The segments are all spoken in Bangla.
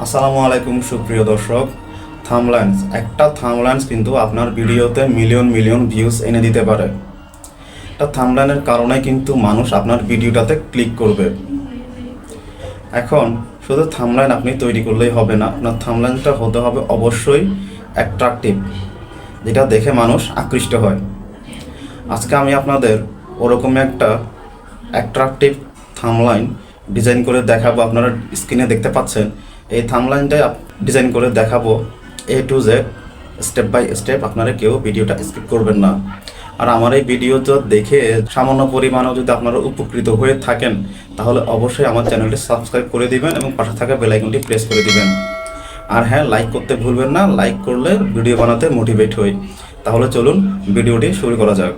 আসসালামু আলাইকুম সুপ্রিয় দর্শক। থাম্বনেইলস একটা থাম্বনেইলস কিন্তু আপনার ভিডিওতে মিলিয়ন মিলিয়ন ভিউজ এনে দিতে পারে। একটা থাম্বনেইলের কারণে কিন্তু মানুষ আপনার ভিডিওটাতে ক্লিক করবে। এখন শুধু থাম্বনেইল আপনি তৈরি করলেই হবে না, আপনার থাম্বনেইলটা হতে হবে অবশ্যই অ্যাট্রাকটিভ, যেটা দেখে মানুষ আকৃষ্ট হয়। আজকে আমি আপনাদের ওরকম একটা অ্যাট্রাকটিভ থাম্বনেইল ডিজাইন করে দেখাবো। আপনারা স্ক্রিনে দেখতে পাচ্ছেন এই থাম্বনেইলটাই ডিজাইন করে দেখাবো A to Z, step by step. আপনারা কেউ ভিডিওটা স্কিপ করবেন না। আর আমার এই ভিডিওটা দেখে সামান্য পরিমাণেও যদি আপনারা উপকৃত হয়ে থাকেন তাহলে অবশ্যই আমার চ্যানেলটি সাবস্ক্রাইব করে দিবেন এবং পাশে থাকা বেল আইকনটি প্রেস করে দিবেন। আর হ্যাঁ, লাইক করতে ভুলবেন না, লাইক করলে ভিডিও বানাতে মোটিভেট হই। তাহলে চলুন ভিডিওটি শুরু করা যাক।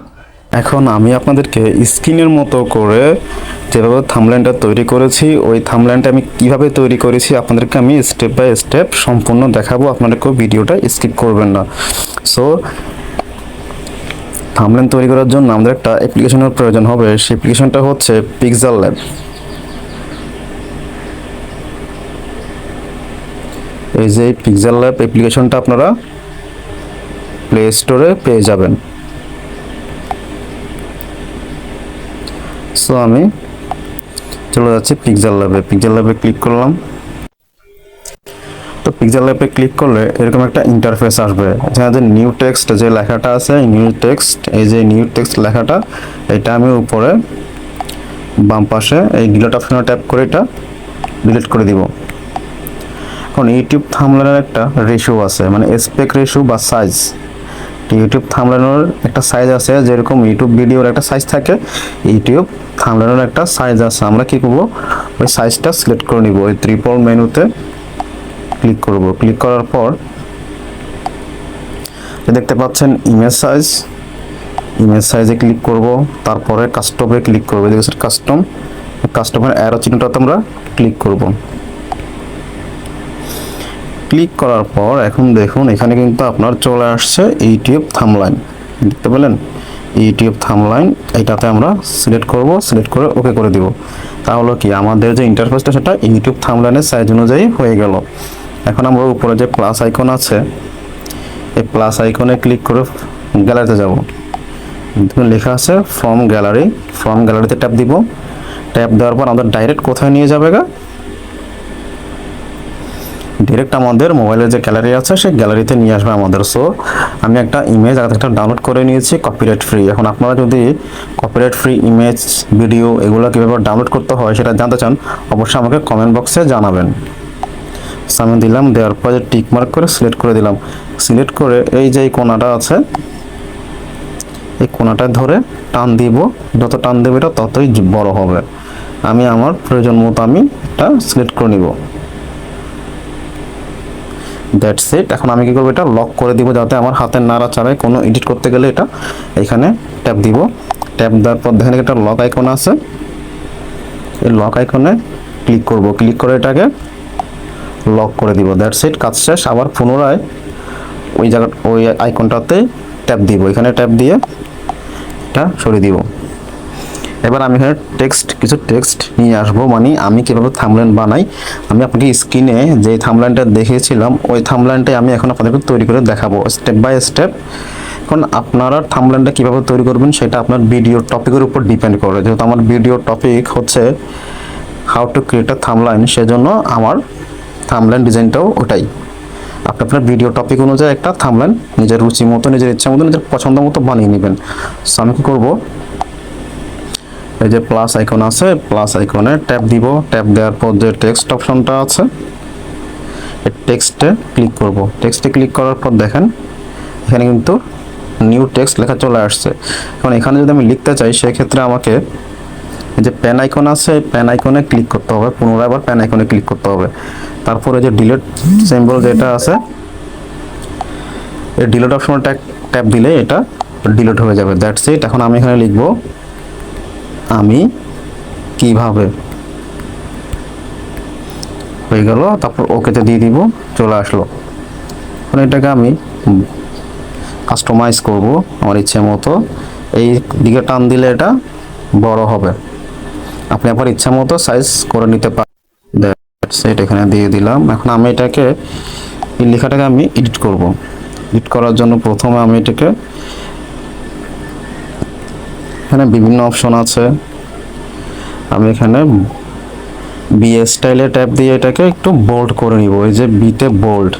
এখন আমি আপনাদেরকে স্ক্রিনের মতো করে যেভাবে থাম্বনেইলটা তৈরি করেছি, ওই থাম্বনেইলটা আমি কিভাবে তৈরি করেছি আপনাদেরকে আমি স্টেপ বাই স্টেপ সম্পূর্ণ দেখাবো। আপনাদেরকেও ভিডিওটা স্কিপ করবেন না। সো থাম্বনেইল তৈরি করার জন্য আমাদের একটা অ্যাপ্লিকেশনের প্রয়োজন হবে। সেই অ্যাপ্লিকেশনটা হচ্ছে পিক্সেল ল্যাব। এই যে পিক্সেল ল্যাব অ্যাপ্লিকেশনটা আপনারা প্লে স্টোরে পেয়ে যাবেন। সো আমি চলে যাচ্ছি পিক্সেল ল্যাবে। পিক্সেল ল্যাবে ক্লিক করলাম। তো পিক্সেল ল্যাবে ক্লিক করলে এরকম একটা ইন্টারফেস আসবে, যেখানে যে নিউ টেক্সট যে লেখাটা আছে, নিউ টেক্সট, এই যে নিউ টেক্সট লেখাটা, এটা আমি উপরে বাম পাশে এই ডিলিট অপশনে ট্যাপ করে এটা ডিলিট করে দিব। এখন ইউটিউব থাম্বনেইলের একটা রেশিও আছে, মানে অ্যাসপেক্ট রেশিও বা সাইজ। ইউটিউব থাম্বনেইলের একটা সাইজ আছে, যেরকম ইউটিউব ভিডিওর একটা সাইজ থাকে, ইউটিউব থাম্বনেইলের একটা সাইজ আছে। আমরা কি করব, ওই সাইজটা সিলেক্ট করে নিব। ওই ট্রিপল মেনুতে ক্লিক করব। ক্লিক করার পর দেখতে পাচ্ছেন ইমেজ সাইজ, ইমেজ সাইজে ক্লিক করব। তারপরে কাস্টমে ক্লিক করব। দেখছেন কাস্টমের অ্যারো চিহ্নটাতে আমরা ক্লিক করব। ক্লিক করার পর এখন দেখুন এখানে কিন্তু আপনার চলে আসছে ইউটিউব থাম্বনেইল। দেখতে পেলেন ইউটিউব থাম্বনেইল, এটাতে আমরা সিলেক্ট করব। সিলেক্ট করে ওকে করে দিব। তাহলে কি আমাদের যে ইন্টারফেসটা সেটা ইউটিউব থাম্বনেইলের সাইজ অনুযায়ী হয়ে গেল। এখন আমরা উপরে যে প্লাস আইকন আছে, এই প্লাস আইকনে ক্লিক করে গ্যালারিতে যাব। লেখা আছে ফ্রম গ্যালারি, ফ্রম গ্যালারিতে ট্যাপ দিব। ট্যাপ দেওয়ার পর আমাদের ডাইরেক্ট কোথায় নিয়ে যাবে গা, ডিরেক্ট আমাদের মোবাইলের যে গ্যালারি আছে সেই গ্যালারিতে নিয়ে আসবে আমাদের। সো আমি একটা ইমেজ আগে একটা ডাউনলোড করে নিয়েছি কপিরাইট ফ্রি। এখন আপনারা যদি কপিরাইট ফ্রি ইমেজ, ভিডিও এগুলো কীভাবে ডাউনলোড করতে হয় সেটা জানতে চান, অবশ্যই আমাকে কমেন্ট বক্সে জানাবেন। সো আমি দিলাম, দেওয়ার পর যে টিক মার্ক করে সিলেক্ট করে দিলাম। সিলেক্ট করে এই যে কোণাটা আছে, এই কোণাটা ধরে টান দিব। যত টান দেবে এটা ততই বড় হবে। আমি আমার প্রয়োজন মতো আমি এটা সিলেক্ট করে নিব। That's it. এখন আমি কি করব, এটা লক করে দিব যাতে আমার হাতের নাড়াচাড়ায় কোনো এডিট করতে গেলে এটা এখানে ট্যাপ দিব। ট্যাপ দেওয়ার পর দেখেন একটা লক আইকন আছে, এই লক আইকনে ক্লিক করব। ক্লিক করে এটাকে লক করে দিব। দ্যাটস ইট, কাজ শেষ। আবার পুনরায় ওই জায়গা ওই আইকনটাতে ট্যাপ দিব। এখানে ট্যাপ দিয়ে এটা সরিয়ে দিব। এবার আমি এখানে কিছু টেক্সট নিয়ে আসবো, মানে আমি কীভাবে থাম্বনেইল বানাই আমি আপনাকে স্ক্রিনে যে থাম্বনেইলটা দেখিয়েছিলাম ওই থাম্বনেইলটাই আমি এখন আপনাদেরকে তৈরি করে দেখাবো স্টেপ বাই স্টেপ। এখন আপনারা থাম্বনেইলটা কীভাবে তৈরি করবেন সেটা আপনার ভিডিওর টপিকের উপর ডিপেন্ড করে। যেহেতু আমার ভিডিওর টপিক হচ্ছে how to create a thumbnail, সেজন্য আমার থাম্বনেইল ডিজাইনটাও ওটাই। আপনি আপনার ভিডিও টপিক অনুযায়ী একটা থাম্বনেইল নিজের রুচি মতো, নিজের ইচ্ছা মতো, নিজের পছন্দ মতো বানিয়ে নেবেন। সো আমি কী করবো, এই যে প্লাস আইকন আছে, প্লাস আইকনে ট্যাপ দিব। ট্যাপ দেওয়ার পর যে টেক্সট অপশনটা আছে, এই টেক্সটে ক্লিক করব। টেক্সটে ক্লিক করার পর দেখেন এখানে কিন্তু নিউ টেক্সট লেখা চলে আসছে। এখন এখানে যদি আমি লিখতে চাই সেক্ষেত্রে আমাকে এই যে পেন আইকন আছে, এই পেন আইকনে ক্লিক করতে হবে। পুনরায় আবার পেন আইকনে ক্লিক করতে হবে। তারপরে যে ডিলিট সিম্বল যেটা আছে, এই ডিলিট অপশনে ট্যাপ দিলে এটা ডিলিট হয়ে যাবে। That's it. এখন আমি এখানে লিখবো আমি কিভাবে, হয়ে গেল। তারপর ওকেতে দিয়ে দিব, চলে আসলো। এখন এটাকে আমি কাস্টমাইজ করব আমার ইচ্ছে মতো। এই দিকে টান দিলে এটা বড় হবে, আপনি আপনার ইচ্ছা মতো সাইজ করে নিতে পারেন। সেট এখানে দিয়ে দিলাম। এখন আমি এটাকে, এই লেখাটাকে আমি এডিট করব। এডিট করার জন্য প্রথমে আমি এটাকে, এখানে বিভিন্ন অপশন আছে, আমি এখানে বি স্টাইলে ট্যাপ দিয়ে এটাকে একটু বোল্ড করে নিব, এই যে বিতে বোল্ড,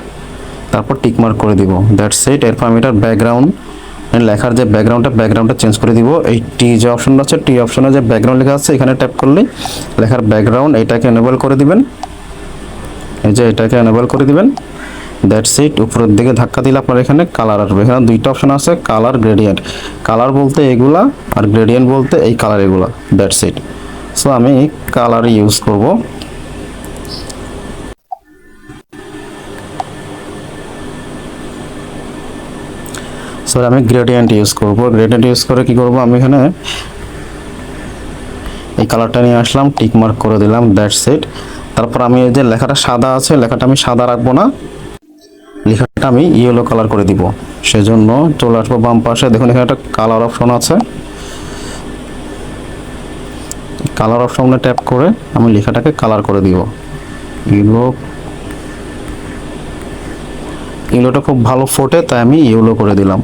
তারপর টিক মার্ক করে দিব। That's it. এরপর আমি এটার ব্যাকগ্রাউন্ড, লেখার যে ব্যাকগ্রাউন্ডটা চেঞ্জ করে দিব। এই টি যে অপশনটা আছে, টি অপশনে যে ব্যাকগ্রাউন্ড লেখা আছে এখানে ট্যাপ করলেই লেখার ব্যাকগ্রাউন্ড, এটাকে এনেবল করে দিবেন। এই যে এটাকে এনেবল করে দিবেন। That's it. উপরের দিকে ধাক্কা দিলে আপনার এখানে কালার আসবে। এখানে দুইটা অপশন আছে, কালার, গ্রেডিয়েন্ট। কালার বলতে এগুলা, আর গ্রেডিয়েন্ট বলতে এই কালার এগুলা। That's it. সো আমি কালার ইউজ করব। সো আমি গ্রেডিয়েন্ট ইউজ করব। গ্রেডিয়েন্ট ইউজ করে কি করব, আমি এখানে এই কালারটা নিয়ে আসলাম, টিক মার্ক করে দিলাম। That's it. তারপর আমি এই যে লেখাটা সাদা আছে, লেখাটা আমি সাদা রাখবো না, লেখাটা আমি ইয়েলো কালার করে দিব। সেজন্য চলে আসবো বাম পাশে, দেখুন এখানে একটা কালার অপশন আছে, কালার অপশনে ট্যাপ করে আমি লেখাটাকে কালার করে দিব। ইয়েলো, ইয়েলোটা খুব ভালো ফোটে, তাই আমি ইয়েলো করে দিলাম।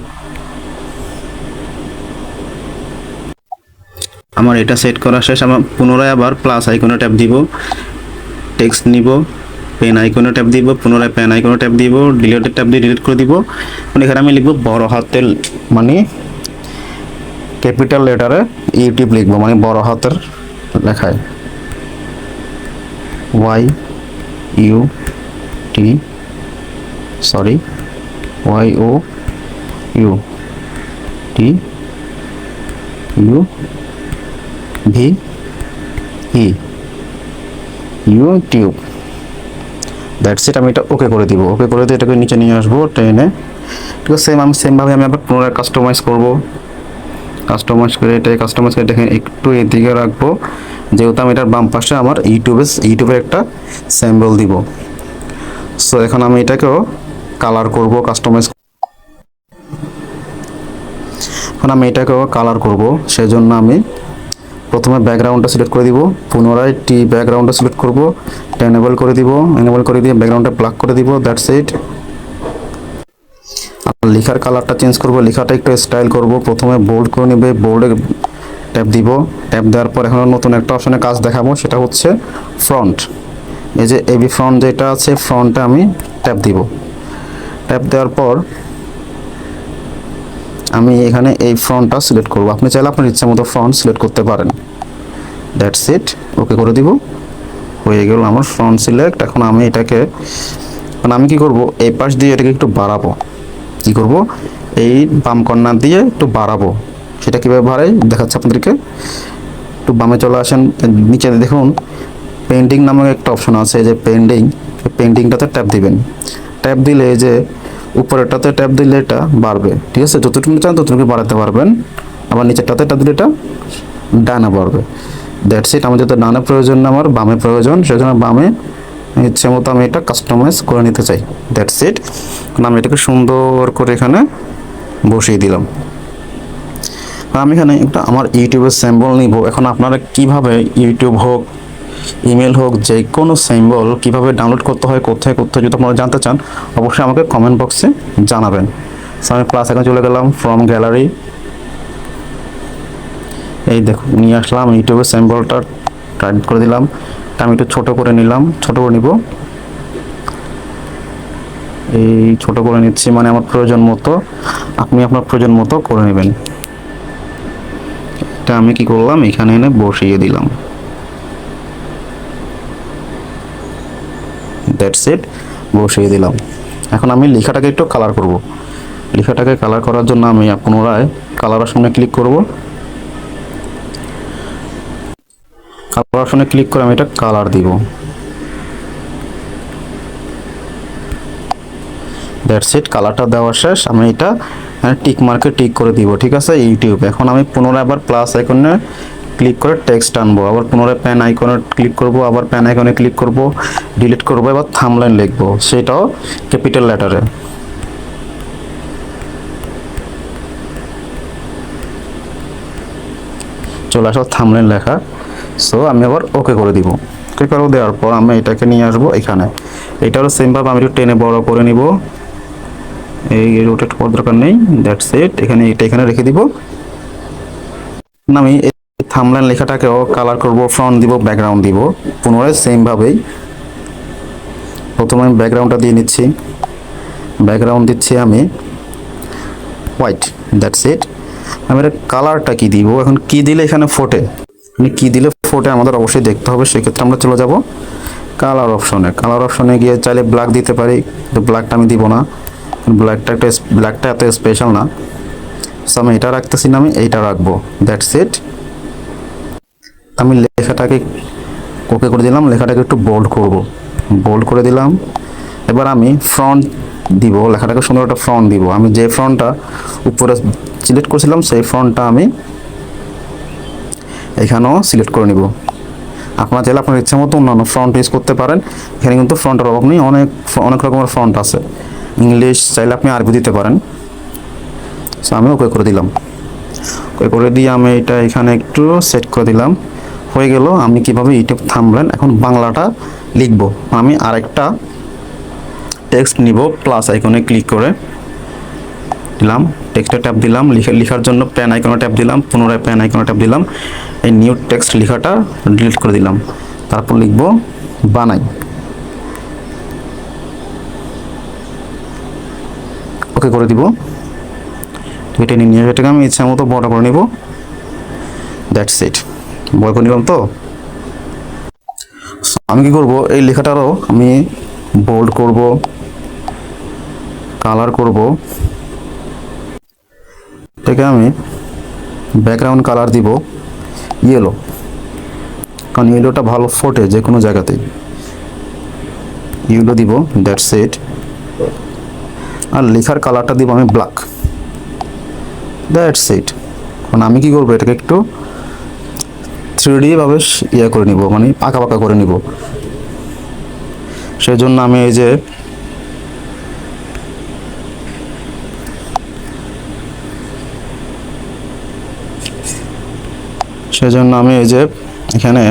আমার এটা সেট করা শেষ। আমার পুনরায় আবার প্লাস আইকনে ট্যাপ দিব, টেক্সট নিব, পেন আইকনে ট্যাপ দিব, পুনরায় পেন আইকনে ট্যাপ দিব, ডিলিটের ট্যাপ দিয়ে ডিলিট করে দিব। এখানে আমি লিখব বড় হাতের, মানে ক্যাপিটাল লেটারে ইউটিউব লিখবো, মানে বড় হাতের লেখায় Y U T, sorry Y O U T U B E YouTube. That's it. আমি এটা ওকে করে দিব। ওকে করে দিয়ে এটাকে নিচে নিয়ে আসবো ট্রেনে। ঠিক আছে, সেমভাবে আমি আবার পুনরায় কাস্টমাইজ করব। কাস্টমাইজ করে এটাকে কাস্টমাইজ করে দেখেন একটু এদিকে রাখবো, যেহেতু আমি এটার বাম পাশে আমার ইউটিউবের একটা সিম্বল দিব। সো এখন আমি এটাকেও কালার করব, কাস্টমাইজ। এখন আমি এটাকেও কালার করব, সেজন্য আমি প্রথমে ব্যাকগ্রাউন্ডটা সিলেক্ট করে দিব, পুনরায় টি ব্যাকগ্রাউন্ডটা সিলেক্ট করব, এটা এনেবল করে দিব, এনেবল করে দিয়ে ব্যাকগ্রাউন্ডটা প্লাগ করে দিব। That's it. আর লেখার কালারটা চেঞ্জ করব, লেখাটা একটু স্টাইল করব। প্রথমে বোল্ড করে নেবে, বোল্ডে ট্যাপ দিব, ট্যাপ দেওয়ার পর এখন নতুন একটা অপশনে কাজ দেখাবো, সেটা হচ্ছে ফ্রন্ট। এই যে এবি ফ্রন্ট যেটা আছে, ফ্রন্টে আমি ট্যাপ দিব। ট্যাপ দেওয়ার পর আমি এখানে এই ফ্রন্টটা সিলেক্ট করব। আপনি চাইলে আপনার ইচ্ছা মতো ফ্রন্ট সিলেক্ট করতে পারেন। That's it. ওকে করে দিব। হয়ে গেল আমার ফ্রন্ট সিলেক্ট। এখন আমি এটাকে, এখন আমি কি করব, এই পাশ দিয়ে এটাকে একটু বাড়াবো। কি করব, এই বাম কর্নার দিয়ে একটু বাড়াবো। সেটা কীভাবে বাড়াই দেখাচ্ছি আপনাদেরকে। একটু বামে চলে আসেন, নিচে দেখুন পেন্ডিং নামক একটা অপশন আছে, এই যে পেন্ডিং, পেন্ডিংটাতে ট্যাপ দিবেন। ট্যাপ দিলে এই যে উপরেরটাতে ট্যাপ দিলে এটা বাড়বে। ঠিক আছে, যতটুকু চান ততটুকু বাড়াতে পারবেন। আবার নিচেরটাতে ট্যাপ দিলে এটা ডানে বাড়বে। That's it. আমার যেহেতু ডানে প্রয়োজন না, আমার বামে প্রয়োজন, সেজন্য বামে ইচ্ছে মতো আমি এটা কাস্টমাইজ করে নিতে চাই। That's it. আমি এটাকে সুন্দর করে এখানে বসিয়ে দিলাম। আমি এখানে একটা আমার ইউটিউবের সিম্বল নিব। এখন আপনারা কিভাবে ইউটিউব হোক, ইমেল হোক, যে কোনো সিম্বল কিভাবে ডাউনলোড করতে হয়, কোথায় কোথায়, যদি আপনারা জানতে চান অবশ্যই আমাকে কমেন্ট বক্সে জানাবেন। সো আমি প্লাস এখন চলে গেলাম ফ্রম গ্যালারি, এই দেখুন নিয়ে আসলাম ইউটিউবের সিম্বলটা, টাইপ করে দিলাম। আমি একটু ছোট করে নিলাম, ছোট করে নিব, এই ছোট করে নিচ্ছি, মানে আমার প্রয়োজন মতো। আপনি আপনার প্রয়োজন মতো করে নেবেন। এটা আমি কি করলাম, এখানে এনে বসিয়ে দিলাম। That's it. বসিয়ে দিলাম। এখন আমি লেখাটাকে একটু কালার করব। লেখাটাকে কালার করার জন্য আমি পুনরায় কালার অপশনে ক্লিক করব। কালার অপশনে ক্লিক করে আমি এটা কালার দিব। That's it. কালারটা দেওয়া শেষ। আমি এটা টিক মার্কে টিক করে দিব। ঠিক আছে, ইউটিউব। এখন আমি পুনরায় আবার প্লাস আইকনে ক্লিক করে টেক্সট আনবো, আবার পুনরায় পেন আইকনে ক্লিক করব, আবার পেন আইকনে ক্লিক করব, ডিলিট করব, এবার থাম্বনেল লিখবো, সেটাও ক্যাপিটাল লেটারে। চলে আসো থাম্বনেল লেখা। সো আমি আবার ওকে করে দিব। ওকে করে দেওয়ার পর আমি এটাকে নিয়ে আসবো এখানে। এটারও সেমভাবে আমি একটু টেনে বড় করে নিব, এই রোটেট করার দরকার নেই, দ্যাটস ইট। এখানে এটা এখানে রেখে দিব। আমি থাম্বনেল লেখাটাকেও কালার করব, ফ্রন্ট দিব, ব্যাকগ্রাউন্ড দিব পুনরায় সেমভাবেই। প্রথমে আমি ব্যাকগ্রাউন্ডটা দিয়ে নিচ্ছি, ব্যাকগ্রাউন্ড দিচ্ছি আমি হোয়াইট, দ্যাটস ইট। আমি এর কালারটা কি দিব, এখন কি দিলে এখানে ফোটে, মানে কি দিলে ফোটে আমাদের অবশ্যই দেখতে হবে। সেক্ষেত্রে আমরা চলে যাব কালার অপশনে। কালার অপশনে গিয়ে চাইলে ব্ল্যাক দিতে পারি, কিন্তু ব্ল্যাকটা আমি দিব না, ব্ল্যাকটা এত স্পেশাল না। সো আমি এটা রাখতেছি না, আমি এইটা রাখবো, দ্যাটস ইট। আমি লেখাটাকে ওকে করে দিলাম, লেখাটাকে একটু বোল্ড করব, বোল্ড করে দিলাম। এবার আমি ফ্রন্ট দিব, লেখাটাকে সুন্দর একটা ফ্রন্ট দিব। আমি যে ফ্রন্টটা উপরে সিলেক্ট করেছিলাম সেই ফ্রন্টটা আমি এখানেও সিলেক্ট করে নিব। আপনারা চাইলে আপনার ইচ্ছা মতো অন্যান্য ফ্রন্ট ইউজ করতে পারেন। এখানে কিন্তু ফ্রন্টের অভাব নেই, অনেক রকমের ফ্রন্ট আছে। ইংলিশ চাইলে আপনি আরবি দিতে পারেন। সো আমি ওকে করে দিলাম, ওকে করে দিয়ে আমি এটা এখানে একটু সেট করে দিলাম, হয়ে গেল। আমি কিভাবে ইউটিউব থাম্বনেল এখন বাংলাটা লিখব, আমি আরেকটা টেক্সট নিব, প্লাস আইকনে ক্লিক করে দিলাম, টেক্সটে ট্যাপ দিলাম, লেখার জন্য পেন আইকনে ট্যাপ দিলাম, পুনরায় পেন আইকনে ট্যাপ দিলাম, এই নিউ টেক্সট লেখাটা ডিলিট করে দিলাম। তারপর লিখব বানাই, ওকে করে দিব। এটা নিয়ে এটাকে আমি ইচ্ছা মতো বড় করে নিব, দ্যাটস ইট। বড় করে নিলাম। তো আমি কি করব, এই লেখাটারও আমি বোল্ড করব, কালার করব। এটাকে আমি ব্যাকগ্রাউন্ড কালার দিব ইয়েলো, কারণ ইয়েলোটা ভালো ফোটে যে কোনো জায়গাতেই, ইয়েলো দিব, দ্যাটস ইট। আর লেখার কালারটা দিব আমি ব্ল্যাক, দ্যাটস ইট। কারণ আমি কি করবো, এটাকে একটু 3D ভাবে ইয়ে করে নিব, মানে পাকা পাকা করে নিব। সেই জন্য আমি এই যে এখানে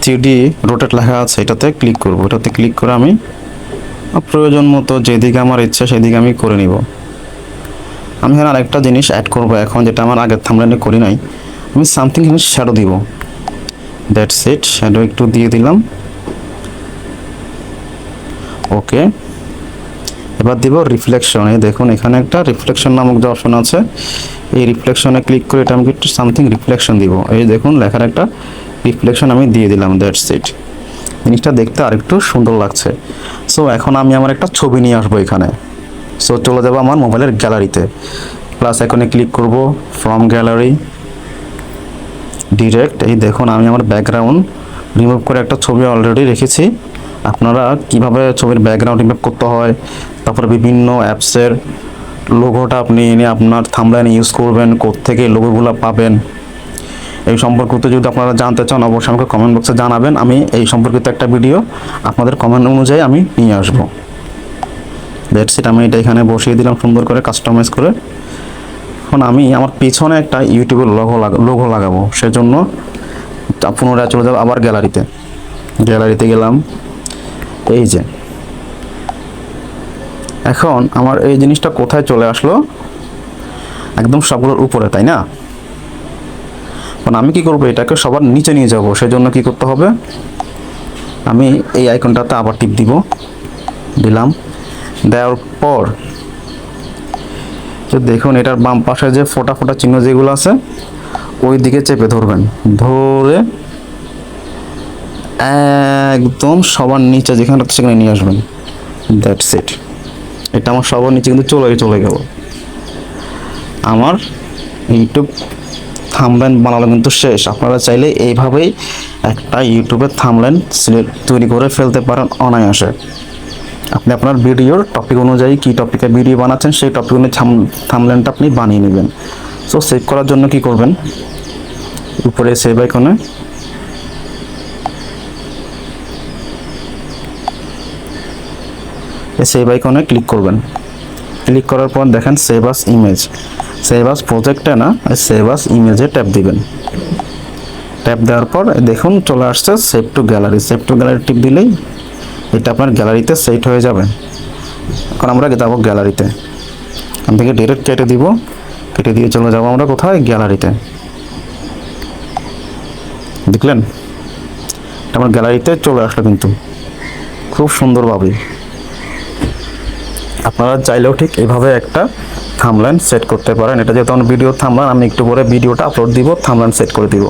3D রোটেট লেখা আছে, এটাতে ক্লিক করব। এটাতে ক্লিক করে আমি প্রয়োজন মতো যেদিকে আমার ইচ্ছা সেদিকে আমি করে নিব। আমি এখানে আরেকটা জিনিস অ্যাড করব এখন, যেটা আমার আগের থাম্বনেলে করি নাই। আমি সামথিং এখানে শ্যাডো দিব, দ্যাটস ইট। শ্যাডো একটু দিয়ে দিলাম, ওকে। এবার দিব রিফ্লেকশন। এই দেখুন এখানে একটা রিফ্লেকশন নামক যে অপশন আছে, এই রিফ্লেকশনে ক্লিক করে এটা আমি একটু সামথিং রিফ্লেকশন দিব। এই দেখুন লেখার একটা রিফ্লেকশন আমি দিয়ে দিলাম, দ্যাটস ইট। জিনিসটা দেখতে আরেকটু সুন্দর লাগছে। সো এখন আমি আমার একটা ছবি নিয়ে আসবো এখানে। সো চলে যাবো আমার মোবাইলের গ্যালারিতে, প্লাস এখানে ক্লিক করব, ফ্রম গ্যালারি, ডিরেক্ট। এই দেখুন আমি আমার ব্যাকগ্রাউন্ড রিমুভ করে একটা ছবি অলরেডি রেখেছি। আপনারা কিভাবে ছবির ব্যাকগ্রাউন্ড রিমুভ করতে হয়, তারপরে বিভিন্ন অ্যাপসের লোগোটা আপনি এনে আপনার থাম্বনেলে ইউজ করবেন, কোত্থেকে লোগোগুলো পাবেন, এই সম্পর্কিত যদি আপনারা জানতে চান অবশ্যই আমাকে কমেন্ট বক্সে জানাবেন। আমি এই সম্পর্কিত একটা ভিডিও আপনাদের কমেন্ট অনুযায়ী আমি নিয়ে আসবো, দ্যাটস ইট। আমি এটা এখানে বসিয়ে দিলাম সুন্দর করে কাস্টমাইজ করে। এখন আমি আমার পিছনে একটা ইউটিউবের লোগো লাগাবো, সেজন্য পুনরায় চলে যাবো আবার গ্যালারিতে গেলাম। এই যে এখন আমার এই জিনিসটা কোথায় চলে আসলো, একদম সবগুলোর উপরে, তাই না? এখন আমি কি করব, এটাকে সবার নিচে নিয়ে যাব। সেজন্য কি করতে হবে, আমি এই আইকনটাতে আবার টিপ দিলাম। দেওয়ার পর তো দেখুন এটার বাম পাশে যে ফোটা ফোটা চিহ্ন যেগুলো আছে ওই দিকে চেপে ধরবেন, ধরে একদম সবার নিচে যেখানে সেখানে নিয়ে আসবেন, দ্যাটস ইট। এটা আমার সবার নিচে কিন্তু চলে গেল। আমার ইউটিউব থাম্বনেল বানানো কিন্তু শেষ। আপনারা চাইলে এইভাবেই একটা ইউটিউবের থাম্বনেল তৈরি করে ফেলতে পারেন অনায়াসে। আপনি আপনার ভিডিওর টপিক অনুযায়ী কী টপিকে ভিডিও বানাচ্ছেন সেই টপিক অনুযায়ী থাম্বনেলটা আপনি বানিয়ে নেবেন। সো সেভ করার জন্য কি করবেন, উপরে সেভ আইকনে ক্লিক করবেন। ক্লিক করার পর দেখেন save as image, save as প্রজেক্টে না, সেভ আস ইমেজে ট্যাপ দিবেন। ট্যাপ দেওয়ার পর দেখুন চলে আসছে save to gallery. Save to gallery টিপ দিলেই এটা আপনার গ্যালারিতে সেট হয়ে যাবে। এখন আমরা যাবো গ্যালারিতে, এখান থেকে ডিরেক্ট কেটে দিব, কেটে দিয়ে চলে যাবো আমরা কোথায়, গ্যালারিতে। দেখলেন আমার গ্যালারিতে চলে আসলো কিন্তু খুব সুন্দরভাবে। আপনারা চাইলেও ঠিক এইভাবে একটা থাম্বনেল সেট করতে পারেন। এটা যেহেতু আমার ভিডিও থাম্বনেল, আমি একটু পরে ভিডিওটা আপলোড দিব, থাম্বনেল সেট করে দিব।